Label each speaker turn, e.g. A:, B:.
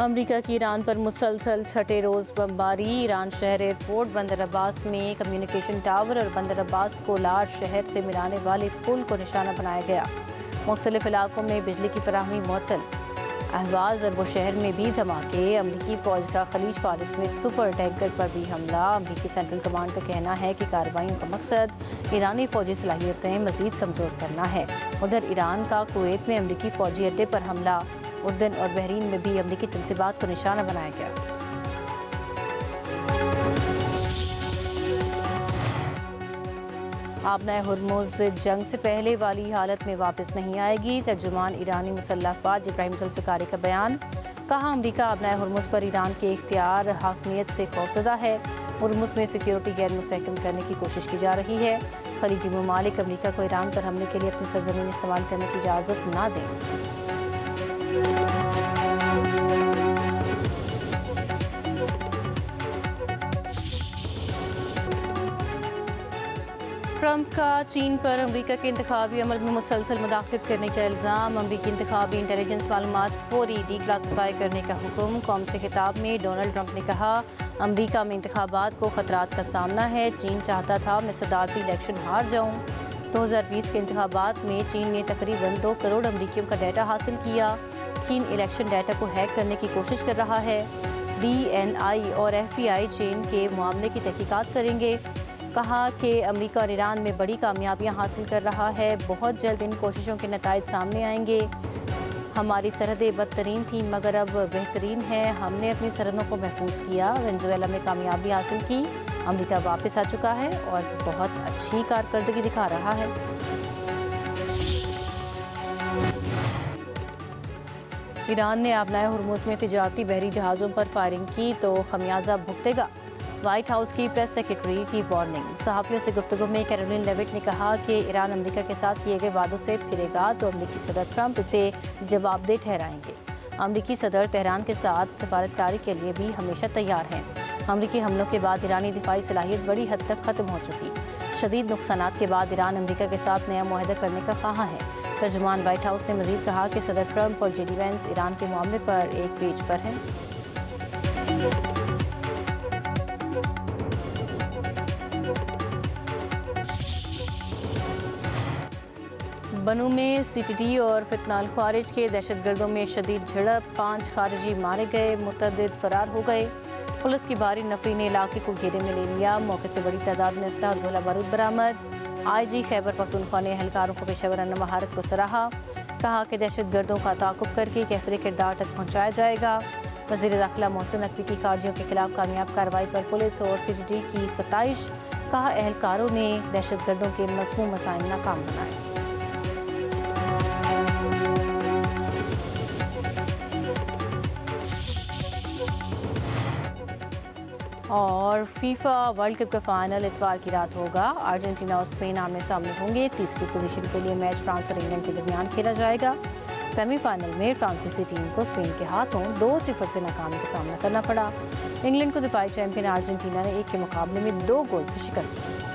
A: امریکہ کی ایران پر مسلسل چھٹے روز بمباری، ایران شہر ایئرپورٹ بندر عباس میں کمیونیکیشن ٹاور اور بندر عباس کو لارڈ شہر سے ملانے والے پل کو نشانہ بنایا گیا۔ مختلف علاقوں میں بجلی کی فراہمی معطل۔ اہواز اور بوشہر میں بھی دھماکے۔ امریکی فوج کا خلیج فارس میں سپر ٹینکر پر بھی حملہ۔ امریکی سینٹرل کمانڈ کا کہنا ہے کہ کارروائیوں کا مقصد ایرانی فوجی صلاحیتیں مزید کمزور کرنا ہے۔ ادھر ایران کا کویت میں امریکی فوجی اڈے پر حملہ۔ اردن اور بحرین میں بھی امریکی تنصیبات کو نشانہ بنایا گیا۔ آبنائے ہرمز جنگ سے پہلے والی حالت میں واپس نہیں آئے گی۔ ترجمان ایرانی مسلح افواج ابراہیم ذوالفقاری کا بیان۔ کہا امریکہ آبنائے ہرمز پر ایران کے اختیار حاکمیت سے خوفزدہ ہے۔ ہرمز میں سیکیورٹی غیر مستحکم کرنے کی کوشش کی جا رہی ہے۔ خلیجی ممالک امریکہ کو ایران پر حملے کے لیے اپنی سرزمین استعمال کرنے کی اجازت نہ دیں۔ ٹرمپ کا چین پر امریکہ کے انتخابی عمل میں مسلسل مداخلت کرنے کا الزام۔ امریکی انتخابی انٹیلیجنس معلومات فوری ڈی کلاسیفائی کرنے کا حکم۔ قوم سے خطاب میں ڈونلڈ ٹرمپ نے کہا امریکہ میں انتخابات کو خطرات کا سامنا ہے۔ چین چاہتا تھا میں صدارتی الیکشن ہار جاؤں۔ 2020 کے انتخابات میں چین نے تقریباً 2 کروڑ امریکیوں کا ڈیٹا حاصل کیا۔ چین الیکشن ڈیٹا کو ہیک کرنے کی کوشش کر رہا ہے۔ DNI اور FBI چین کے معاملے کی تحقیقات کریں گے۔ کہا کہ امریکہ اور ایران میں بڑی کامیابیاں حاصل کر رہا ہے۔ بہت جلد ان کوششوں کے نتائج سامنے آئیں گے۔ ہماری سرحدیں بدترین تھیں مگر اب بہترین ہیں۔ ہم نے اپنی سرحدوں کو محفوظ کیا۔ وینزویلا میں کامیابی حاصل کی۔ امریکہ واپس آ چکا ہے اور بہت اچھی کارکردگی دکھا رہا ہے۔ ایران نے آبنائے ہرمز میں تجارتی بحری جہازوں پر فائرنگ کی تو خمیازہ بھگتے گا۔ وائٹ ہاؤس کی پریس سیکرٹری کی وارننگ۔ صحافیوں سے گفتگو میں کیرولین لیوٹ نے کہا کہ ایران امریکہ کے ساتھ کیے گئے وعدوں سے پھرے گا تو امریکی صدر ٹرمپ اسے جواب دہ ٹھہرائیں گے۔ امریکی صدر تہران کے ساتھ سفارتکاری کے لیے بھی ہمیشہ تیار ہیں۔ امریکی حملوں کے بعد ایرانی دفاعی صلاحیت بڑی حد تک ختم ہو چکی۔ شدید نقصانات کے بعد ایران امریکہ کے ساتھ نیا معاہدہ کرنے کا خواہاں ہے۔ ترجمان وائٹ ہاؤس نے مزید کہا کہ صدر ٹرمپ اور JD وینس ایران کے معاملے پر ایک پیج پر ہیں۔ بنو میں CTT اور فتنہ الخوارج کے دہشت گردوں میں شدید جھڑپ۔ 5 خارجی مارے گئے، متعدد فرار ہو گئے۔ پولیس کی بھاری نفری نے علاقے کو گھیرے میں لے لیا۔ موقع سے بڑی تعداد میں اسلحہ اور گولہ بارود برآمد۔ IG خیبر پختونخوا نے اہلکاروں کو پیشہ ورانہ مہارت کو سراہا۔ کہا کہ دہشت گردوں کا تعاقب کر کے کیفر کردار تک پہنچایا جائے گا۔ وزیر داخلہ محسن نقوی کی خارجیوں کے خلاف کامیاب کارروائی پر پولیس اور CTT کی ستائش۔ کہا اہلکاروں نے دہشت گردوں کے مذموم مصائب ناکام بنائے۔ اور فیفا ورلڈ کپ کا فائنل اتوار کی رات ہوگا۔ ارجنٹینا اور اسپین آمنے سامنے ہوں گے۔ تیسری پوزیشن کے لیے میچ فرانس اور انگلینڈ کے درمیان کھیلا جائے گا۔ سیمی فائنل میں فرانسیسی ٹیم کو اسپین کے ہاتھوں 2-0 سے ناکامی کا سامنا کرنا پڑا۔ انگلینڈ کو دفاعی چیمپئن ارجنٹینا نے 1 کے مقابلے میں 2 گول سے شکست دی۔